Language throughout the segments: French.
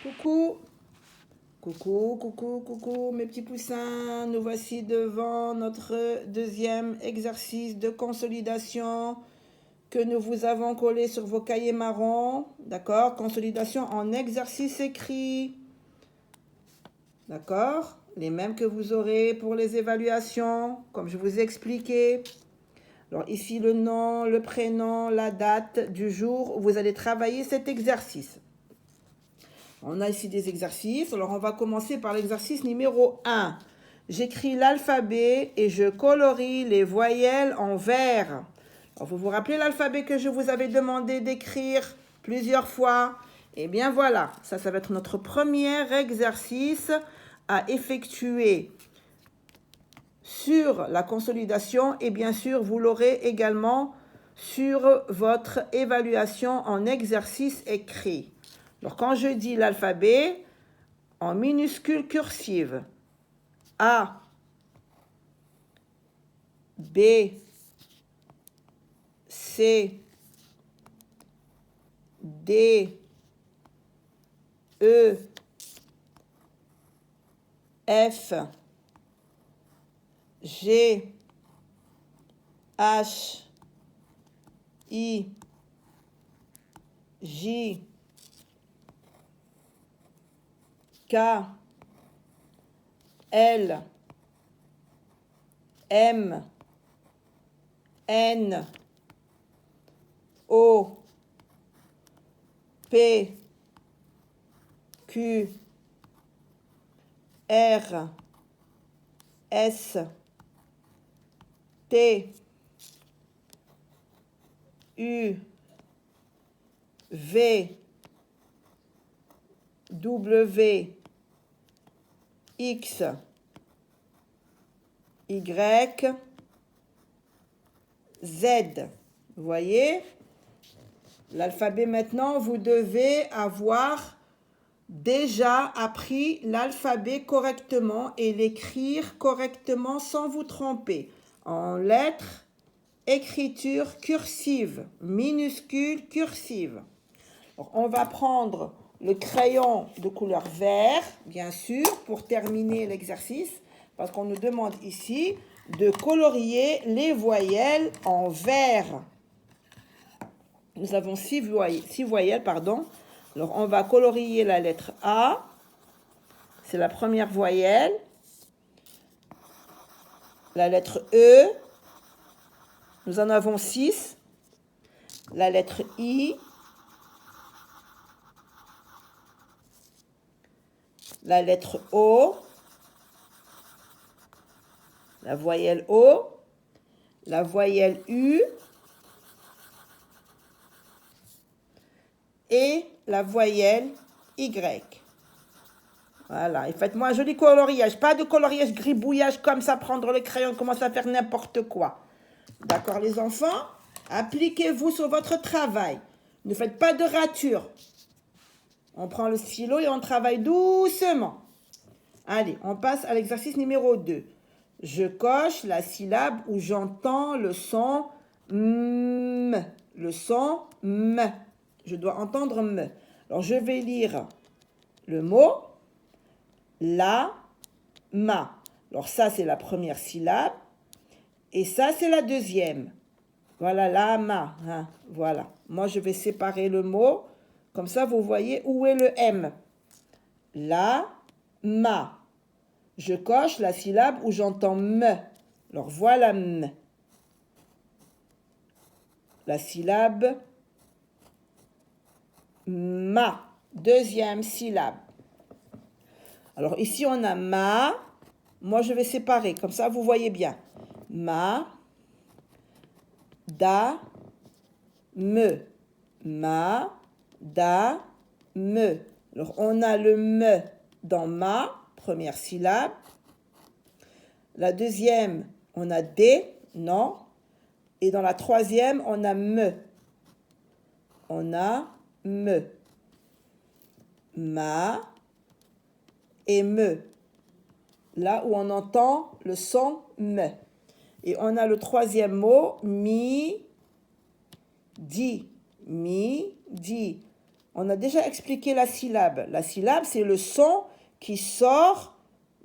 Coucou, coucou, mes petits poussins. Nous voici devant notre deuxième exercice de consolidation que nous vous avons collé sur vos cahiers marrons. D'accord? Consolidation en exercice écrit. D'accord? Les mêmes que vous aurez pour les évaluations, comme je vous ai expliqué. Alors ici, le nom, le prénom, la date du jour où vous allez travailler cet exercice. On a ici des exercices. Alors, on va commencer par l'exercice numéro 1. J'écris l'alphabet et je colorie les voyelles en vert. Alors, vous vous rappelez l'alphabet que je vous avais demandé d'écrire plusieurs fois? Eh bien, voilà. Ça va être notre premier exercice à effectuer sur la consolidation. Et bien sûr, vous l'aurez également sur votre évaluation en exercice écrit. Alors, quand je dis l'alphabet, en minuscule cursive, A, B, C, D, E, F, G, H, I, J, K, L, M, N, O, P, Q, R, S, T, U, V, W, X, Y, Z. Vous voyez? L'alphabet maintenant, vous devez avoir déjà appris l'alphabet correctement et l'écrire correctement sans vous tromper. En lettres, écriture cursive, minuscule cursive. Alors, on va prendre le crayon de couleur vert, bien sûr, pour terminer l'exercice, parce qu'on nous demande ici de colorier les voyelles en vert. Nous avons six voyelles, pardon. Alors, on va colorier la lettre A. C'est la première voyelle. La lettre E. Nous en avons 6. La lettre I. La lettre O. La voyelle O. La voyelle U. Et la voyelle Y. Voilà, et faites-moi un joli coloriage. Pas de coloriage gribouillage comme ça, prendre le crayon, commence à faire n'importe quoi. D'accord, les enfants? Appliquez-vous sur votre travail. Ne faites pas de rature. On prend le stylo et on travaille doucement. Allez, on passe à l'exercice numéro 2. Je coche la syllabe où j'entends le son M. Le son M. Je dois entendre M. Alors, je vais lire le mot la, ma. Alors, ça, c'est la première syllabe. Et ça, c'est la deuxième. Voilà, la, ma. Hein, voilà. Moi, je vais séparer le mot. Comme ça, vous voyez où est le M. La, ma. Je coche la syllabe où j'entends me. Alors, voilà M. La syllabe ma. Deuxième syllabe. Alors, ici, on a ma. Moi, je vais séparer. Comme ça, vous voyez bien. Ma, da, me. Ma, da, me. Alors, on a le me dans ma, première syllabe. La deuxième, on a des, non. Et dans la troisième, on a me. On a me. Ma et me. Là où on entend le son me. Et on a le troisième mot, mi, di. Mi, di. On a déjà expliqué la syllabe. La syllabe, c'est le son qui sort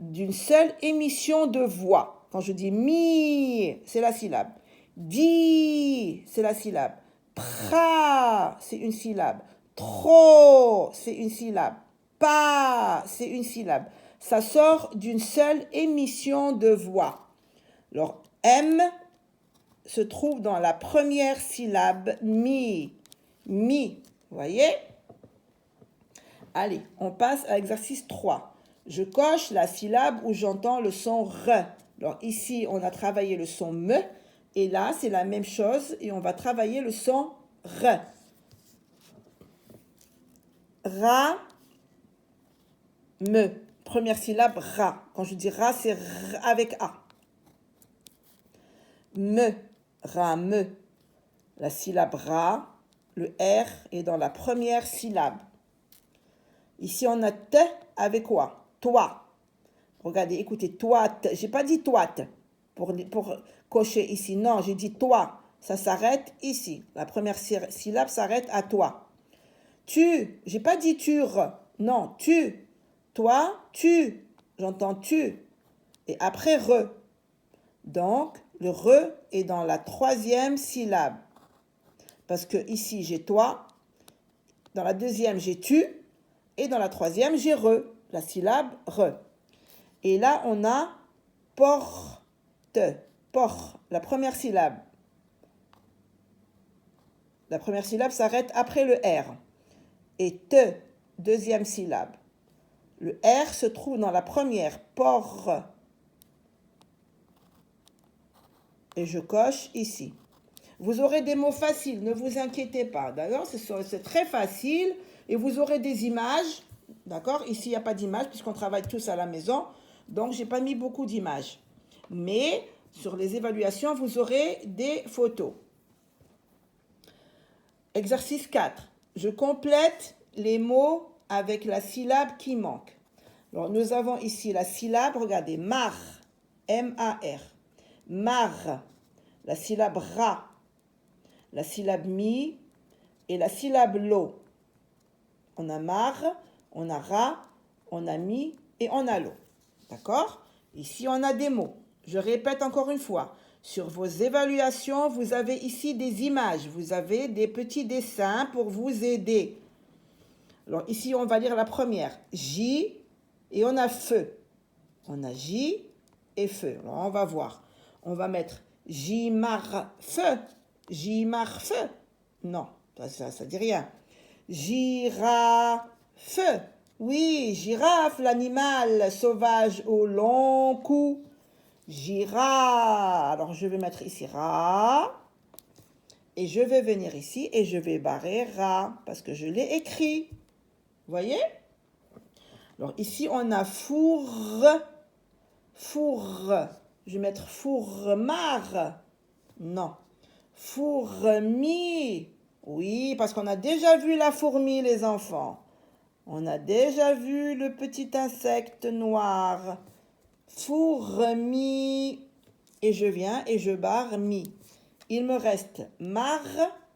d'une seule émission de voix. Quand je dis mi, c'est la syllabe. Di, c'est la syllabe. Pra, c'est une syllabe. Tro, c'est une syllabe. Pa, c'est une syllabe. Ça sort d'une seule émission de voix. Alors, M se trouve dans la première syllabe mi. Mi, vous voyez? Allez, on passe à l'exercice 3. Je coche la syllabe où j'entends le son R. Alors ici, on a travaillé le son me. Et là, c'est la même chose. Et on va travailler le son R. Ra, me. Première syllabe, ra. Quand je dis ra, c'est r avec A. Me, ra, me. La syllabe ra, le R est dans la première syllabe. Ici, on a te avec quoi? Toi. Regardez, écoutez, toi. J'ai pas dit toi pour cocher ici. Non, j'ai dit toi. Ça s'arrête ici. La première syllabe s'arrête à toi. Tu. J'ai pas dit tur. Non, tu. Toi, tu. J'entends tu. Et après, re. Donc, le re est dans la troisième syllabe. Parce que ici, j'ai toi. Dans la deuxième, j'ai tu. Et dans la troisième, j'ai re. La syllabe re. Et là, on a porte. Por. La première syllabe. La première syllabe s'arrête après le R. Et te, deuxième syllabe. Le R se trouve dans la première. Por. Et je coche ici. Vous aurez des mots faciles, ne vous inquiétez pas. D'accord? C'est très facile. Et vous aurez des images. D'accord? Ici, il n'y a pas d'image puisqu'on travaille tous à la maison. Donc, je n'ai pas mis beaucoup d'images. Mais sur les évaluations, vous aurez des photos. Exercice 4. Je complète les mots avec la syllabe qui manque. Alors, nous avons ici la syllabe, regardez, mar, M-A-R. Mar, la syllabe ra, la syllabe mi et la syllabe lo. On a mar, on a ra, on a mi et on a lo. D'accord? Ici, on a des mots. Je répète encore une fois. Sur vos évaluations, vous avez ici des images. Vous avez des petits dessins pour vous aider. Alors ici, on va lire la première. J et on a feu. On a J et feu. Alors, on va voir. On va mettre J mar feu. J mar feu. Non, ça dit rien. Girafe. Oui, girafe, l'animal sauvage au long cou. Gira. Alors, je vais mettre ici ra. Et je vais venir ici et je vais barrer ra. Parce que je l'ai écrit. Vous voyez? Alors, ici, on a four. Four. Je vais mettre fourmar. Non. Fourmi. Oui, parce qu'on a déjà vu la fourmi, les enfants. On a déjà vu le petit insecte noir. Fourmi. Et je viens et je barre mi. Il me reste mar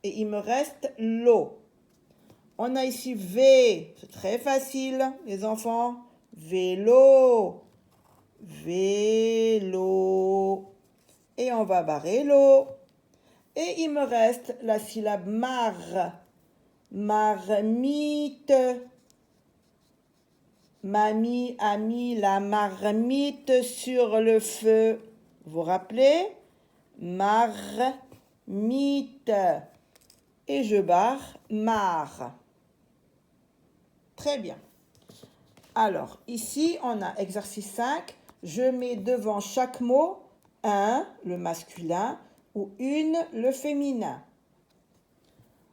et il me reste lo. On a ici V. C'est très facile, les enfants. Vélo. Vélo. Et on va barrer lo. Et il me reste la syllabe mar. Marmite. Mamie a mis la marmite sur le feu. Vous vous rappelez? Marmite. Et je barre mar. Très bien. Alors, ici, on a exercice 5. Je mets devant chaque mot un, le masculin, ou une, le féminin.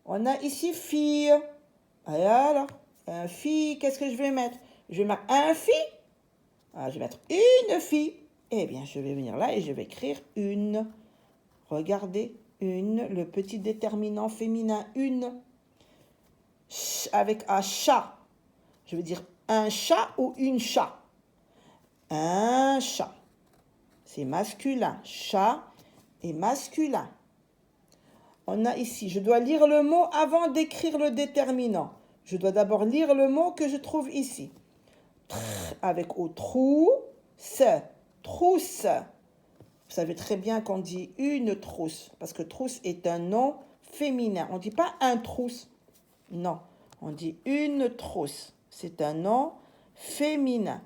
On a ici fille. Alors, un fille, qu'est-ce que je vais mettre? Je vais mettre un fille. Ah, je vais mettre une fille. Eh bien, je vais venir là et je vais écrire une. Regardez, une, le petit déterminant féminin, une. Avec un chat. Je veux dire un chat ou une chat. Un chat. C'est masculin. Chat est masculin. On a ici, je dois lire le mot avant d'écrire le déterminant. Je dois d'abord lire le mot que je trouve ici. Avec O, trousse, trousse. Vous savez très bien qu'on dit une trousse, parce que trousse est un nom féminin. On ne dit pas un trousse. Non, on dit une trousse. C'est un nom féminin.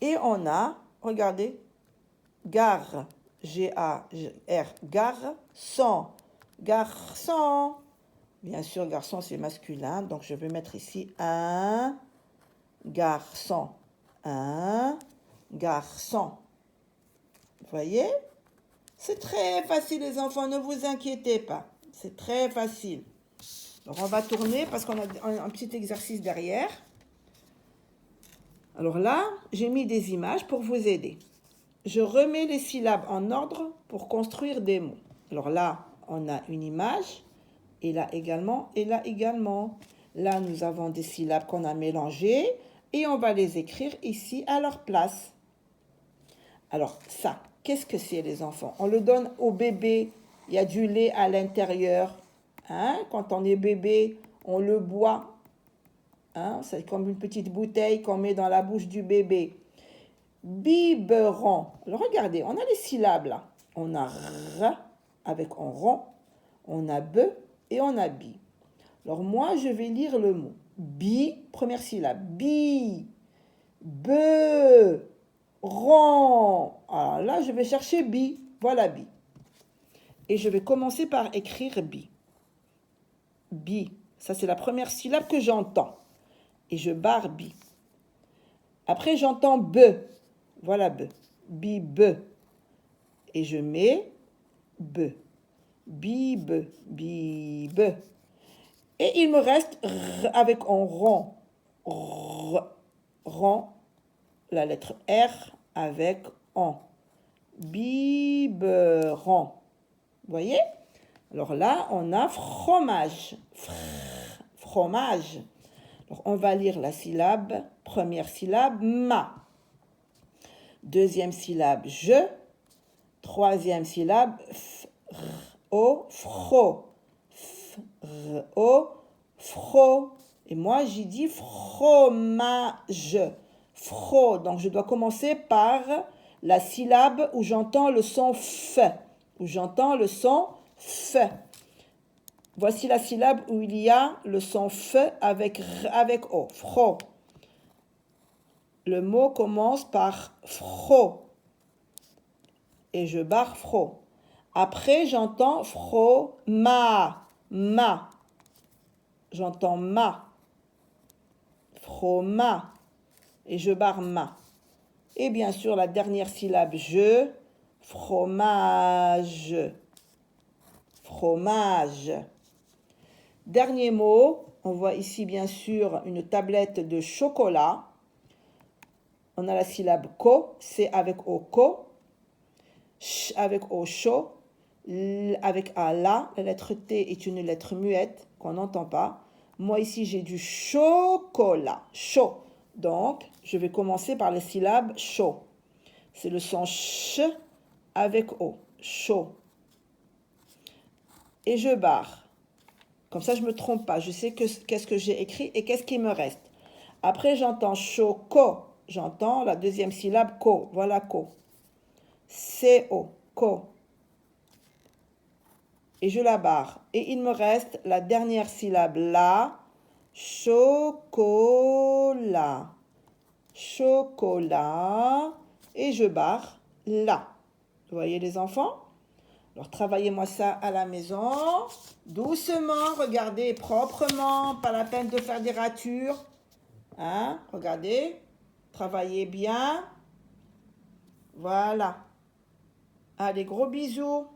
Et on a, regardez, gare, G-A-R, garçon, garçon. Bien sûr, garçon, c'est masculin, donc je vais mettre ici un garçon, un garçon. Vous voyez? C'est très facile, les enfants, ne vous inquiétez pas. C'est très facile. Alors, on va tourner parce qu'on a un petit exercice derrière. Alors là, j'ai mis des images pour vous aider. Je remets les syllabes en ordre pour construire des mots. Alors là, on a une image, et là également, et là également. Là, nous avons des syllabes qu'on a mélangées, et on va les écrire ici à leur place. Alors ça, qu'est-ce que c'est les enfants? On le donne au bébé, il y a du lait à l'intérieur. Hein? Quand on est bébé, on le boit. Hein? C'est comme une petite bouteille qu'on met dans la bouche du bébé. Biberon. Alors regardez, on a les syllabes là. On a R avec un rond, on a B et on a bi. Alors moi, je vais lire le mot. Bi, première syllabe. Bi, be, rond. Alors là, je vais chercher bi. Voilà bi. Et je vais commencer par écrire bi. Bi. Ça, c'est la première syllabe que j'entends. Et je barre bi. Après, j'entends be. Voilà be. Bi, be. Et je mets be. Bi, be. Bi, be. Et il me reste R avec un rond. R. Rond. La lettre R avec on. Biberon. Vous voyez? Alors là, on a fromage. Fromage. Alors, on va lire la syllabe. Première syllabe, ma. Deuxième syllabe, je. Troisième syllabe, o, fro. O, fro. Et moi, j'ai dit fromage. Fro. Donc, je dois commencer par la syllabe où j'entends le son f. Où j'entends le son f. Voici la syllabe où il y a le son f avec r, avec o. Fro. Le mot commence par fro. Et je barre fro. Après, j'entends fro, ma. Ma. J'entends ma. Froma. Et je barre ma. Et bien sûr, la dernière syllabe, je. Fromage. Fromage. Dernier mot. On voit ici, bien sûr, une tablette de chocolat. On a la syllabe ko. C'est avec o, ko. Ch avec o, chaud. L avec a, la. La lettre T est une lettre muette qu'on n'entend pas. Moi, ici, j'ai du chocolat. Chaud. Donc, je vais commencer par les syllabes chaud. C'est le son ch avec o. Chaud. Et je barre. Comme ça, je ne me trompe pas. Je sais qu'est-ce que j'ai écrit et qu'est-ce qui me reste. Après, j'entends choco. J'entends la deuxième syllabe ko. Voilà ko. C-O. Ko. Et je la barre. Et il me reste la dernière syllabe la. Chocolat. Chocolat. Et je barre là. Vous voyez les enfants? Alors travaillez-moi ça à la maison. Doucement, regardez proprement. Pas la peine de faire des ratures. Hein? Regardez. Travaillez bien. Voilà. Allez, gros bisous.